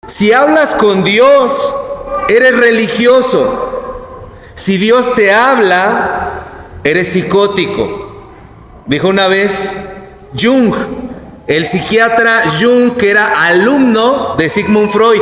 Si hablas con Dios, eres religioso. Si Dios te habla, eres psicótico. Dijo una vez Jung, el psiquiatra Jung, que era alumno de Sigmund Freud.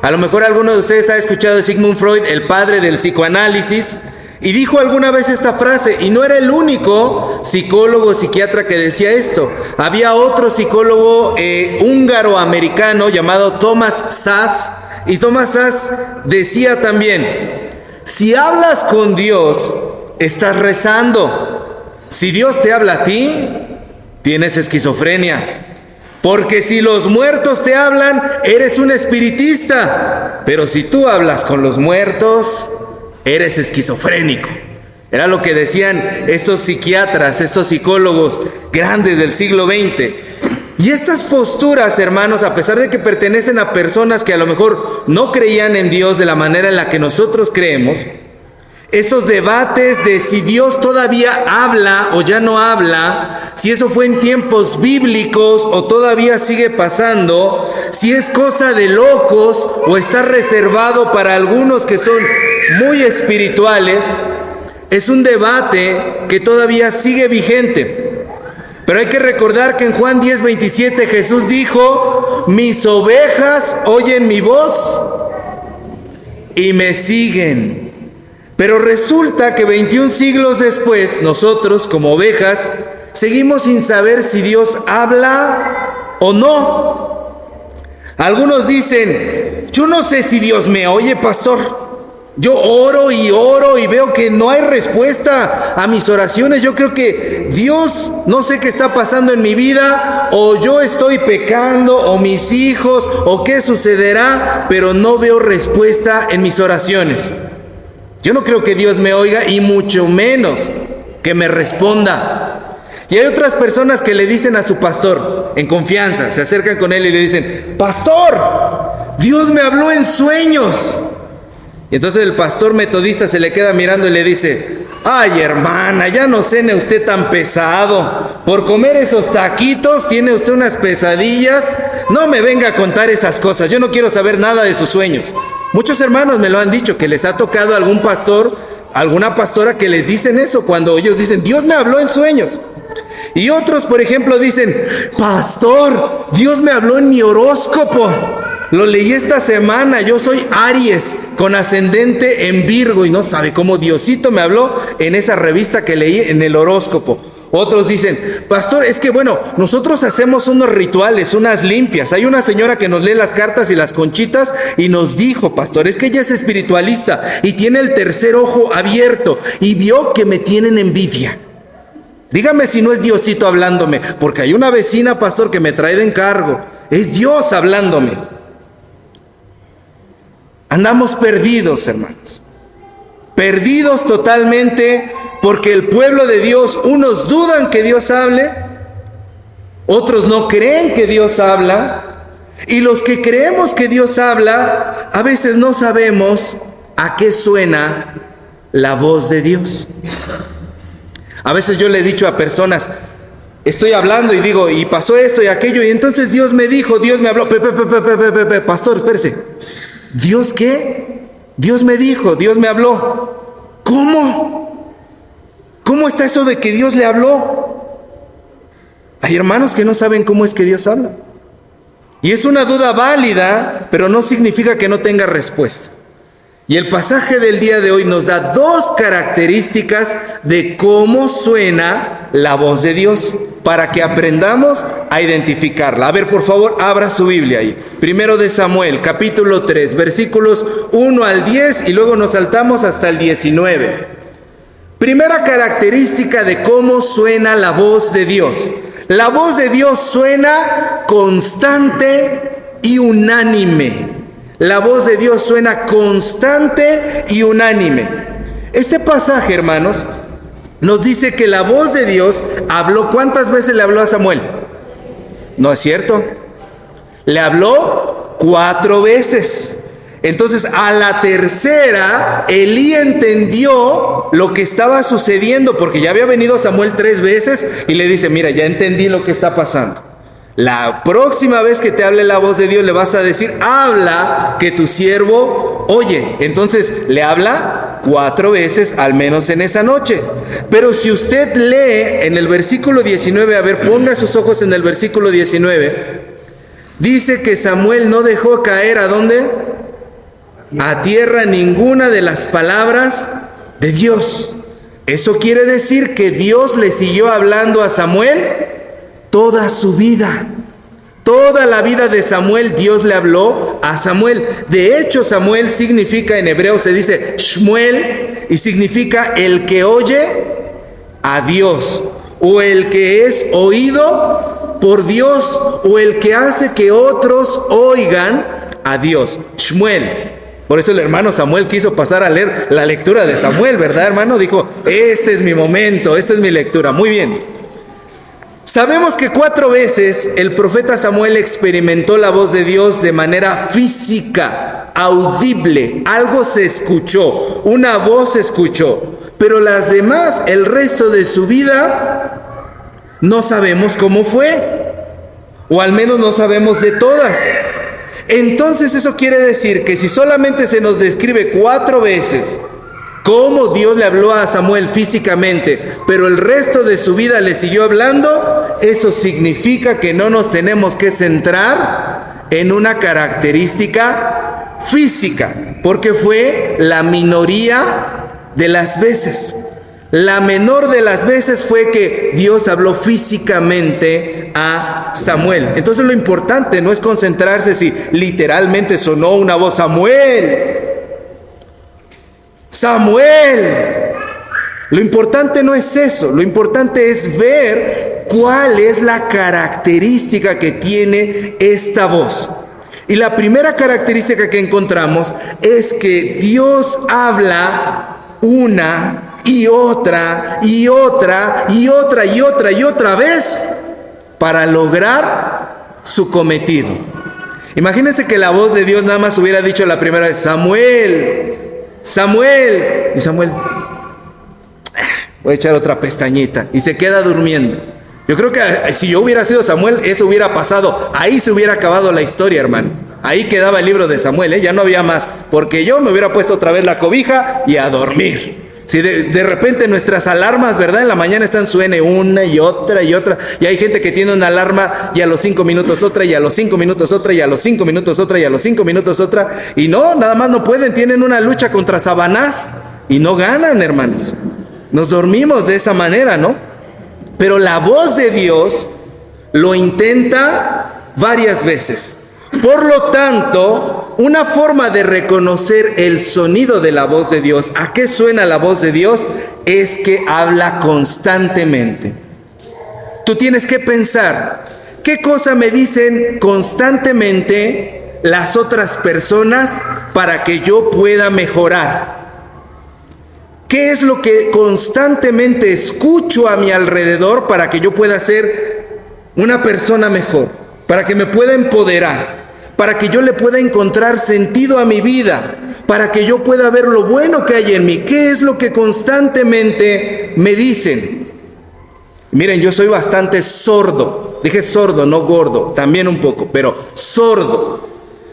A lo mejor alguno de ustedes ha escuchado de Sigmund Freud, el padre del psicoanálisis, y dijo alguna vez esta frase, y no era el único psicólogo psiquiatra que decía esto. Había otro psicólogo húngaro-americano llamado Thomas Szasz, y Thomas Szasz decía también: si hablas con Dios, estás rezando. Si Dios te habla a ti, tienes esquizofrenia. Porque si los muertos te hablan, eres un espiritista. Pero si tú hablas con los muertos, eres esquizofrénico. Era lo que decían estos psiquiatras, estos psicólogos grandes del siglo XX. Y estas posturas, hermanos, a pesar de que pertenecen a personas que a lo mejor no creían en Dios de la manera en la que nosotros creemos, esos debates de si Dios todavía habla o ya no habla, si eso fue en tiempos bíblicos o todavía sigue pasando, si es cosa de locos o está reservado para algunos que son muy espirituales, es un debate que todavía sigue vigente. Pero hay que recordar que en Juan 10:27 Jesús dijo: mis ovejas oyen mi voz y me siguen. Pero resulta que 21 siglos después, nosotros como ovejas, seguimos sin saber si Dios habla o no. Algunos dicen: yo no sé si Dios me oye, pastor. Yo oro y veo que no hay respuesta a mis oraciones. Yo creo que Dios, no sé qué está pasando en mi vida, o yo estoy pecando, o mis hijos, o qué sucederá, pero no veo respuesta en mis oraciones. Yo no creo que Dios me oiga y mucho menos que me responda. Y hay otras personas que le dicen a su pastor, en confianza, se acercan con él y le dicen: pastor, Dios me habló en sueños. Y entonces el pastor metodista se le queda mirando y le dice: ay, hermana, ya no cene usted tan pesado. Por comer esos taquitos tiene usted unas pesadillas. No me venga a contar esas cosas. Yo no quiero saber nada de sus sueños. Muchos hermanos me lo han dicho, que les ha tocado algún pastor, alguna pastora que les dicen eso cuando ellos dicen: Dios me habló en sueños. Y otros, por ejemplo, dicen: pastor, Dios me habló en mi horóscopo. Lo leí esta semana, yo soy Aries con ascendente en Virgo, y no sabe cómo Diosito me habló en esa revista que leí en el horóscopo. Otros dicen: pastor, es que bueno, nosotros hacemos unos rituales, unas limpias. Hay una señora que nos lee las cartas y las conchitas y nos dijo: pastor, es que ella es espiritualista y tiene el tercer ojo abierto y vio que me tienen envidia. Dígame si no es Diosito hablándome, porque hay una vecina, pastor, que me trae de encargo. Es Dios hablándome. Andamos perdidos, hermanos. Perdidos totalmente, porque el pueblo de Dios, unos dudan que Dios hable, otros no creen que Dios habla, y los que creemos que Dios habla, a veces no sabemos a qué suena la voz de Dios. A veces yo le he dicho a personas, estoy hablando y digo: y pasó esto y aquello, y entonces Dios me dijo, Dios me habló. Pastor, espérese. ¿Dios qué? Dios me dijo, Dios me habló. ¿Cómo? ¿Cómo está eso de que Dios le habló? Hay hermanos que no saben cómo es que Dios habla. Y es una duda válida, pero no significa que no tenga respuesta. Y el pasaje del día de hoy nos da dos características de cómo suena la voz de Dios, para que aprendamos a identificarla. A ver, por favor, abra su Biblia ahí. Primero de Samuel, capítulo 3, versículos 1 al 10, y luego nos saltamos hasta el 19. Primera característica de cómo suena la voz de Dios. La voz de Dios suena constante y unánime. La voz de Dios suena constante y unánime. Este pasaje, hermanos, nos dice que la voz de Dios habló. ¿Cuántas veces le habló a Samuel? No es cierto. Le habló 4 veces. Entonces, a la tercera, Elí entendió lo que estaba sucediendo, porque ya había venido Samuel 3 veces y le dice: mira, ya entendí lo que está pasando. La próxima vez que te hable la voz de Dios le vas a decir, habla que tu siervo oye. Entonces le habla 4 veces al menos en esa noche. Pero si usted lee en el versículo 19, a ver, ponga sus ojos en el versículo 19, dice que Samuel no dejó caer ¿a dónde? A tierra ninguna de las palabras de Dios. Eso quiere decir que Dios le siguió hablando a Samuel toda su vida. Toda la vida de Samuel, Dios le habló a Samuel. De hecho, Samuel significa, en hebreo se dice Shmuel, y significa el que oye a Dios, o el que es oído por Dios, o el que hace que otros oigan a Dios. Shmuel. Por eso el hermano Samuel quiso pasar a leer la lectura de Samuel, ¿verdad, hermano? Dijo, este es mi momento, esta es mi lectura. Muy bien. Sabemos que 4 veces el profeta Samuel experimentó la voz de Dios de manera física, audible. Algo se escuchó, una voz se escuchó. Pero las demás, el resto de su vida, no sabemos cómo fue. O al menos no sabemos de todas. Entonces eso quiere decir que si solamente se nos describe 4 veces cómo Dios le habló a Samuel físicamente, pero el resto de su vida le siguió hablando, eso significa que no nos tenemos que centrar en una característica física, porque fue la minoría de las veces. La menor de las veces fue que Dios habló físicamente a Samuel. Entonces lo importante no es concentrarse si literalmente sonó una voz, Samuel, Samuel. Lo importante no es eso, lo importante es ver cuál es la característica que tiene esta voz. Y la primera característica que encontramos es que Dios habla una y otra y otra y otra y otra y otra vez para lograr su cometido. Imagínense que la voz de Dios nada más hubiera dicho la primera vez, Samuel, Samuel, y Samuel, voy a echar otra pestañita, y se queda durmiendo. Yo creo que si yo hubiera sido Samuel, eso hubiera pasado, ahí se hubiera acabado la historia, hermano. Ahí quedaba el libro de Samuel, ya no había más, porque yo me hubiera puesto otra vez la cobija y a dormir. Si de repente nuestras alarmas, ¿verdad? En la mañana están suene una y otra y otra. Y hay gente que tiene una alarma y a los 5 minutos otra y a los 5 minutos otra y a los 5 minutos otra y a los 5 minutos otra. Y no, nada más no pueden, tienen una lucha contra Sabanás y no ganan, hermanos. Nos dormimos de esa manera, ¿no? Pero la voz de Dios lo intenta varias veces. Por lo tanto, una forma de reconocer el sonido de la voz de Dios, ¿a qué suena la voz de Dios? Es que habla constantemente. Tú tienes que pensar, ¿qué cosa me dicen constantemente las otras personas para que yo pueda mejorar? ¿Qué es lo que constantemente escucho a mi alrededor para que yo pueda ser una persona mejor? Para que me pueda empoderar, para que yo le pueda encontrar sentido a mi vida, para que yo pueda ver lo bueno que hay en mí. ¿Qué es lo que constantemente me dicen? Miren, yo soy bastante sordo. Dije sordo, no gordo, también un poco, pero sordo.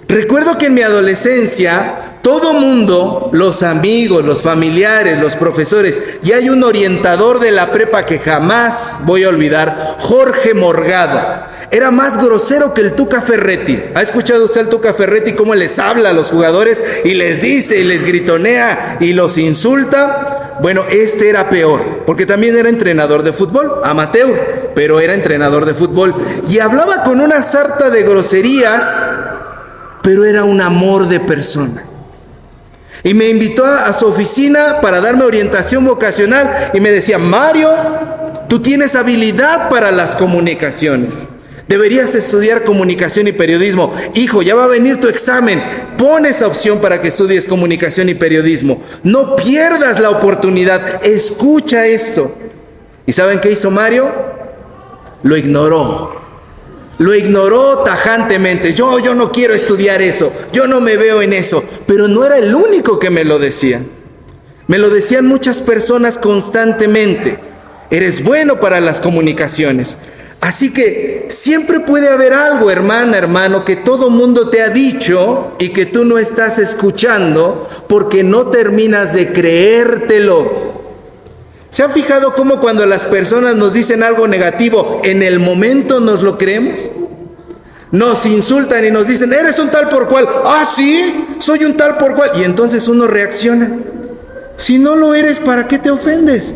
Recuerdo que en mi adolescencia todo mundo, los amigos, los familiares, los profesores, y hay un orientador de la prepa que jamás voy a olvidar, Jorge Morgado. Era más grosero que el Tuca Ferretti. ¿Ha escuchado usted al Tuca Ferretti cómo les habla a los jugadores y les dice y les gritonea y los insulta? Bueno, este era peor, porque también era entrenador de fútbol, amateur, pero era entrenador de fútbol. Y hablaba con una sarta de groserías, pero era un amor de persona. Y me invitó a su oficina para darme orientación vocacional y me decía, Mario, tú tienes habilidad para las comunicaciones. Deberías estudiar comunicación y periodismo. Hijo, ya va a venir tu examen. Pon esa opción para que estudies comunicación y periodismo. No pierdas la oportunidad. Escucha esto. ¿Y saben qué hizo Mario? Lo ignoró. Lo ignoró tajantemente. Yo no quiero estudiar eso. Yo no me veo en eso. Pero no era el único que me lo decía. Me lo decían muchas personas constantemente. Eres bueno para las comunicaciones. Así que siempre puede haber algo, hermana, hermano, que todo mundo te ha dicho y que tú no estás escuchando porque no terminas de creértelo. ¿Se han fijado cómo cuando las personas nos dicen algo negativo, en el momento nos lo creemos? Nos insultan y nos dicen, eres un tal por cual. Ah, sí, soy un tal por cual. Y entonces uno reacciona. Si no lo eres, ¿para qué te ofendes?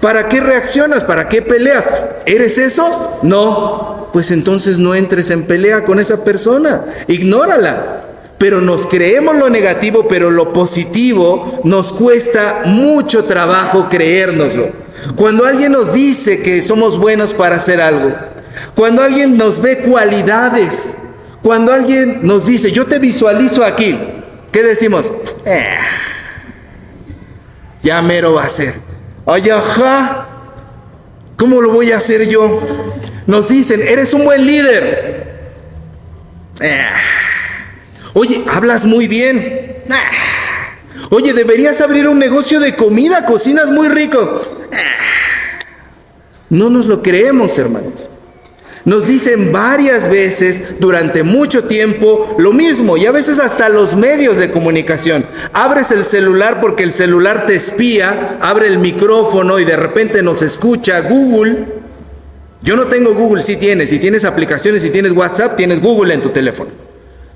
¿Para qué reaccionas? ¿Para qué peleas? ¿Eres eso? No. Pues entonces no entres en pelea con esa persona. Ignórala. Pero nos creemos lo negativo, pero lo positivo nos cuesta mucho trabajo creérnoslo. Cuando alguien nos dice que somos buenos para hacer algo, cuando alguien nos ve cualidades, cuando alguien nos dice, yo te visualizo aquí, ¿qué decimos? Ya mero va a ser. Ay, ajá, ¿cómo lo voy a hacer yo? Nos dicen, eres un buen líder. Oye, hablas muy bien. Oye, deberías abrir un negocio de comida, cocinas muy rico. No nos lo creemos, hermanos. Nos dicen varias veces durante mucho tiempo lo mismo, y a veces hasta los medios de comunicación. Abres el celular porque el celular te espía, abre el micrófono y de repente nos escucha Google. Yo no tengo Google, si tienes aplicaciones, si tienes WhatsApp, tienes Google en tu teléfono.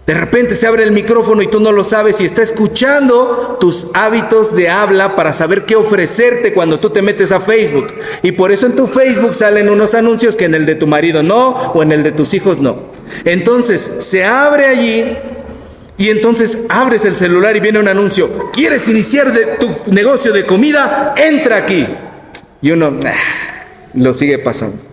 De repente se abre el micrófono y tú no lo sabes y está escuchando tus hábitos de habla para saber qué ofrecerte cuando tú te metes a Facebook. Y por eso en tu Facebook salen unos anuncios que en el de tu marido no, o en el de tus hijos no. Entonces se abre allí y entonces abres el celular y viene un anuncio. ¿Quieres iniciar tu negocio de comida? Entra aquí. Y uno lo sigue pasando.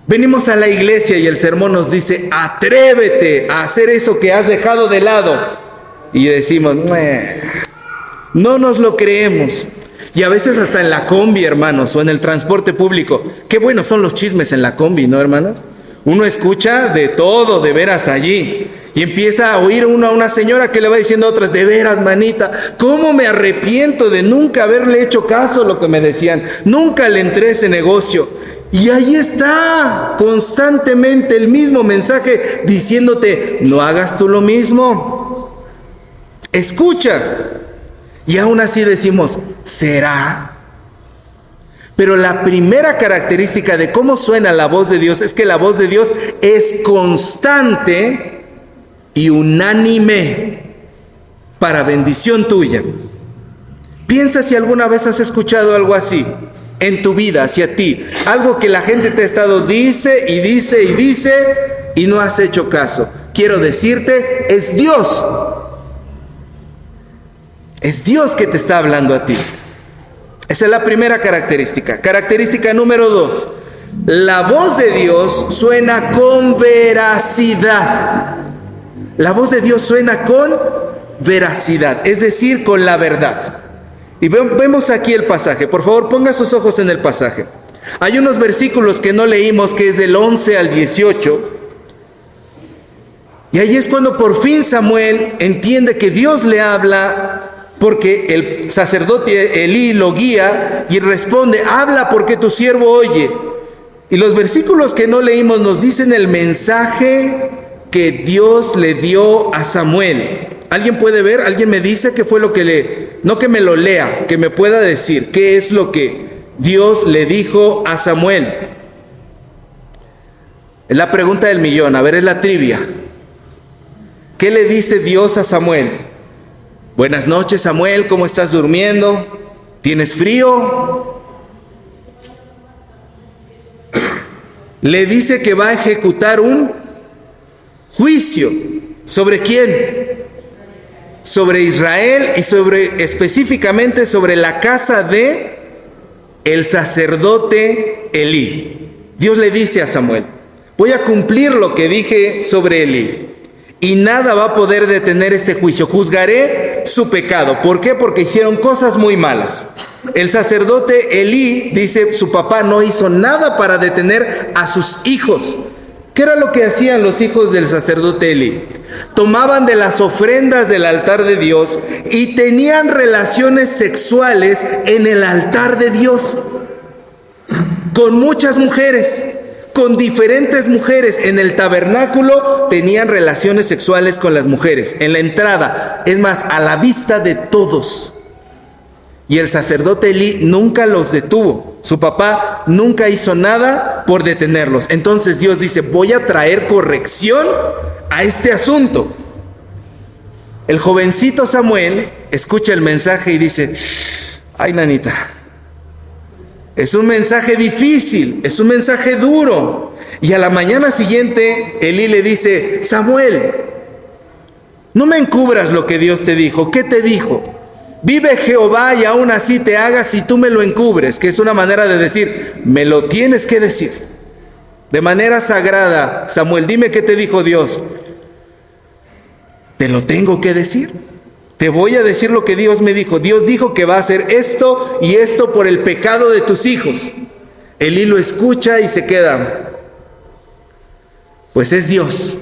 Venimos a la iglesia y el sermón nos dice, atrévete a hacer eso que has dejado de lado. Y decimos, no nos lo creemos. Y a veces hasta en la combi, hermanos, o en el transporte público. Qué buenos son los chismes en la combi, ¿no, hermanos? Uno escucha de todo, de veras allí. Y empieza a oír uno a una señora que le va diciendo a otras, de veras, manita, ¿cómo me arrepiento de nunca haberle hecho caso a lo que me decían? Nunca le entré a ese negocio. Y ahí está constantemente el mismo mensaje diciéndote, no hagas tú lo mismo. Escucha. Y aún así decimos, ¿será? Pero la primera característica de cómo suena la voz de Dios es que la voz de Dios es constante y unánime para bendición tuya. Piensa si alguna vez has escuchado algo así en tu vida, hacia ti. Algo que la gente te ha estado dice y dice y dice y no has hecho caso. Quiero decirte, es Dios. Es Dios que te está hablando a ti. Esa es la primera característica. Característica número 2. La voz de Dios suena con veracidad. La voz de Dios suena con veracidad, es decir, con la verdad. Y vemos aquí el pasaje. Por favor, ponga sus ojos en el pasaje. Hay unos versículos que no leímos, que es del 11 al 18. Y ahí es cuando por fin Samuel entiende que Dios le habla, porque el sacerdote Elí lo guía y responde, habla porque tu siervo oye. Y los versículos que no leímos nos dicen el mensaje que Dios le dio a Samuel. ¿Alguien puede ver? ¿Alguien me dice qué fue lo que no que me lo lea, que me pueda decir qué es lo que Dios le dijo a Samuel? Es la pregunta del millón, a ver, es la trivia. ¿Qué le dice Dios a Samuel? Buenas noches, Samuel, ¿cómo estás durmiendo? ¿Tienes frío? Le dice que va a ejecutar un juicio. ¿Sobre quién? Sobre Israel y específicamente sobre la casa de el sacerdote Elí. Dios le dice a Samuel, voy a cumplir lo que dije sobre Elí y nada va a poder detener este juicio. Juzgaré su pecado. ¿Por qué? Porque hicieron cosas muy malas. El sacerdote Elí, dice, su papá no hizo nada para detener a sus hijos. ¿Qué era lo que hacían los hijos del sacerdote Elí? Tomaban de las ofrendas del altar de Dios y tenían relaciones sexuales en el altar de Dios con muchas mujeres. con diferentes mujeres. En el tabernáculo tenían relaciones sexuales con las mujeres, en la entrada, es más, a la vista de todos. Y el sacerdote Elí nunca los detuvo. Su papá nunca hizo nada por detenerlos. Entonces Dios dice, voy a traer corrección a este asunto. El jovencito Samuel escucha el mensaje y dice, ay, nanita, es un mensaje difícil, es un mensaje duro. Y a la mañana siguiente Elí le dice, Samuel, no me encubras lo que Dios te dijo. ¿Qué te dijo? Vive Jehová y aún así te hagas si tú me lo encubres, que es una manera de decir, me lo tienes que decir. De manera sagrada, Samuel, dime qué te dijo Dios. Te lo tengo que decir. Te voy a decir lo que Dios me dijo. Dios dijo que va a hacer esto y esto por el pecado de tus hijos. Elí lo escucha y se queda. Pues es Dios.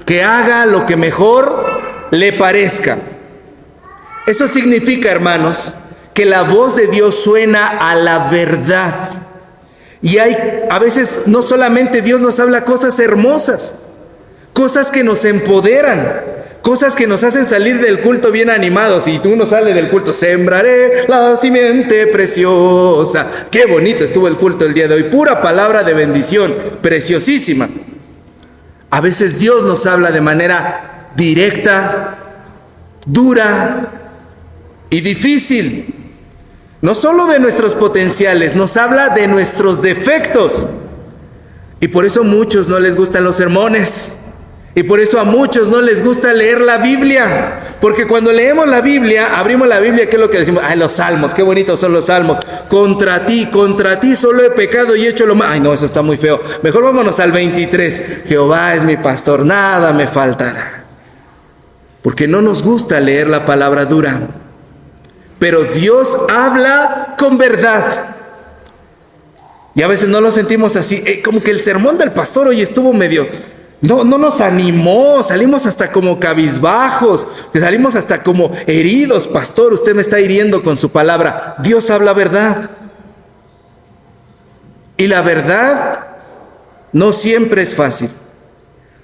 Que haga lo que mejor le parezca. Eso significa, hermanos, que la voz de Dios suena a la verdad. Y a veces no solamente Dios nos habla cosas hermosas, cosas que nos empoderan, cosas que nos hacen salir del culto bien animados. Y uno sale del culto, sembraré la simiente preciosa. Qué bonito estuvo el culto el día de hoy, pura palabra de bendición, preciosísima. A veces Dios nos habla de manera directa, dura y difícil. No solo de nuestros potenciales, nos habla de nuestros defectos. Y por eso a muchos no les gustan los sermones. Y por eso a muchos no les gusta leer la Biblia. Porque cuando leemos la Biblia, abrimos la Biblia, ¿qué es lo que decimos? Ay, los salmos, qué bonitos son los salmos. Contra ti solo he pecado y he hecho lo malo. Ay, no, eso está muy feo. Mejor vámonos al 23. Jehová es mi pastor, nada me faltará. Porque no nos gusta leer la palabra dura. Pero Dios habla con verdad. Y a veces no lo sentimos así. Como que el sermón del pastor hoy estuvo medio... No nos animó. Salimos hasta como cabizbajos. Salimos hasta como heridos. Pastor, usted me está hiriendo con su palabra. Dios habla verdad. Y la verdad no siempre es fácil.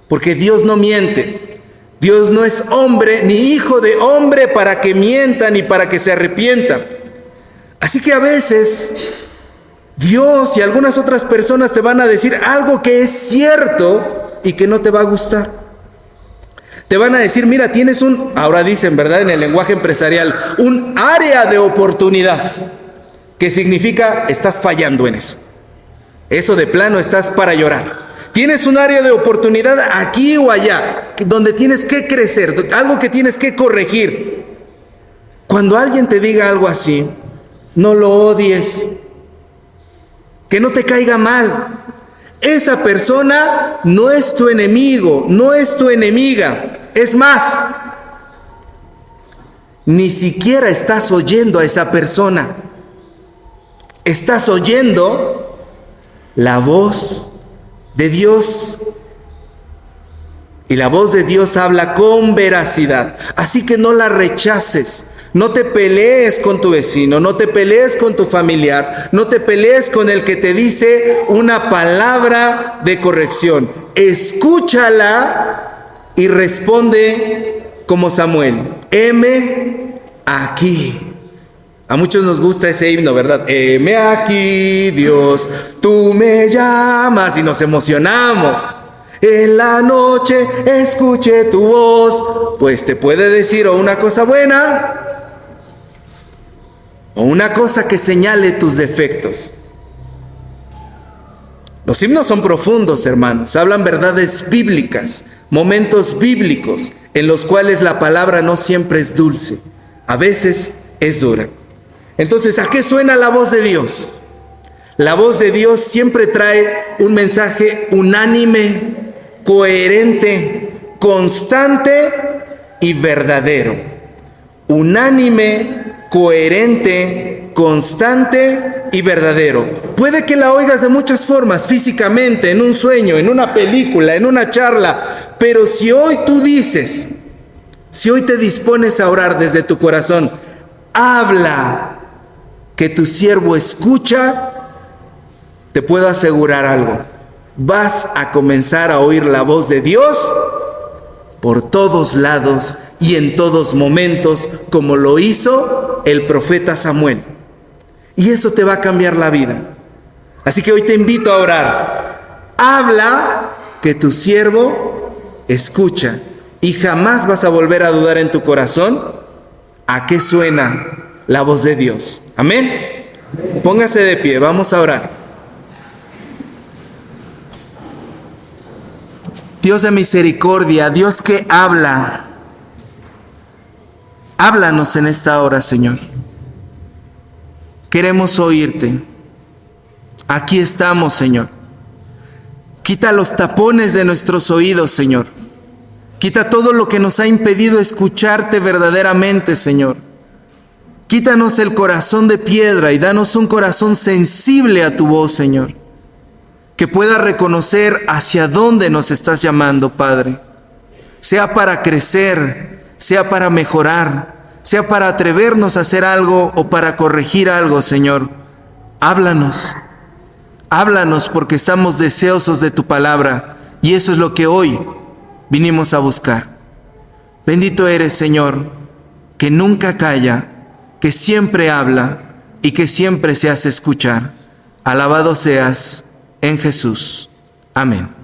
Porque Dios no miente. Dios no es hombre ni hijo de hombre para que mienta ni para que se arrepienta. Así que a veces Dios y algunas otras personas te van a decir algo que es cierto y que no te va a gustar. Te van a decir, mira, tienes ahora dicen, ¿verdad? En el lenguaje empresarial, un área de oportunidad, que significa estás fallando en eso. Eso de plano estás para llorar. Tienes un área de oportunidad aquí o allá, donde tienes que crecer, algo que tienes que corregir. Cuando alguien te diga algo así, no lo odies, que no te caiga mal. Esa persona no es tu enemigo, no es tu enemiga. Es más, ni siquiera estás oyendo a esa persona. Estás oyendo la voz de Dios. Y la voz de Dios habla con veracidad. Así que no la rechaces. No te pelees con tu vecino, no te pelees con tu familiar, no te pelees con el que te dice una palabra de corrección. Escúchala y responde como Samuel: heme aquí. A muchos nos gusta ese himno, ¿verdad? Heme aquí, Dios, tú me llamas, y nos emocionamos. En la noche escuché tu voz. Pues te puede decir o una cosa buena o una cosa que señale tus defectos. Los himnos son profundos, hermanos. Hablan verdades bíblicas, momentos bíblicos en los cuales la palabra no siempre es dulce, a veces es dura. Entonces, ¿a qué suena la voz de Dios? La voz de Dios siempre trae un mensaje unánime, coherente, constante y verdadero. Unánime, coherente, constante y verdadero. Puede que la oigas de muchas formas, físicamente, en un sueño, en una película, en una charla, pero si hoy tú dices, si hoy te dispones a orar desde tu corazón, habla, que tu siervo escucha, te puedo asegurar algo: vas a comenzar a oír la voz de Dios por todos lados y en todos momentos, como lo hizo el profeta Samuel. Y eso te va a cambiar la vida. Así que hoy te invito a orar. Habla, que tu siervo escucha. Y jamás vas a volver a dudar en tu corazón a qué suena la voz de Dios. Amén. Póngase de pie, vamos a orar. Dios de misericordia, Dios que habla, háblanos en esta hora, Señor. Queremos oírte. Aquí estamos, Señor. Quita los tapones de nuestros oídos, Señor. Quita todo lo que nos ha impedido escucharte verdaderamente, Señor. Quítanos el corazón de piedra y danos un corazón sensible a tu voz, Señor. Que pueda reconocer hacia dónde nos estás llamando, Padre. Sea para crecer, sea para mejorar, sea para atrevernos a hacer algo o para corregir algo, Señor. Háblanos. Háblanos porque estamos deseosos de tu palabra y eso es lo que hoy vinimos a buscar. Bendito eres, Señor, que nunca calla, que siempre habla y que siempre se hace escuchar. Alabado seas en Jesús. Amén.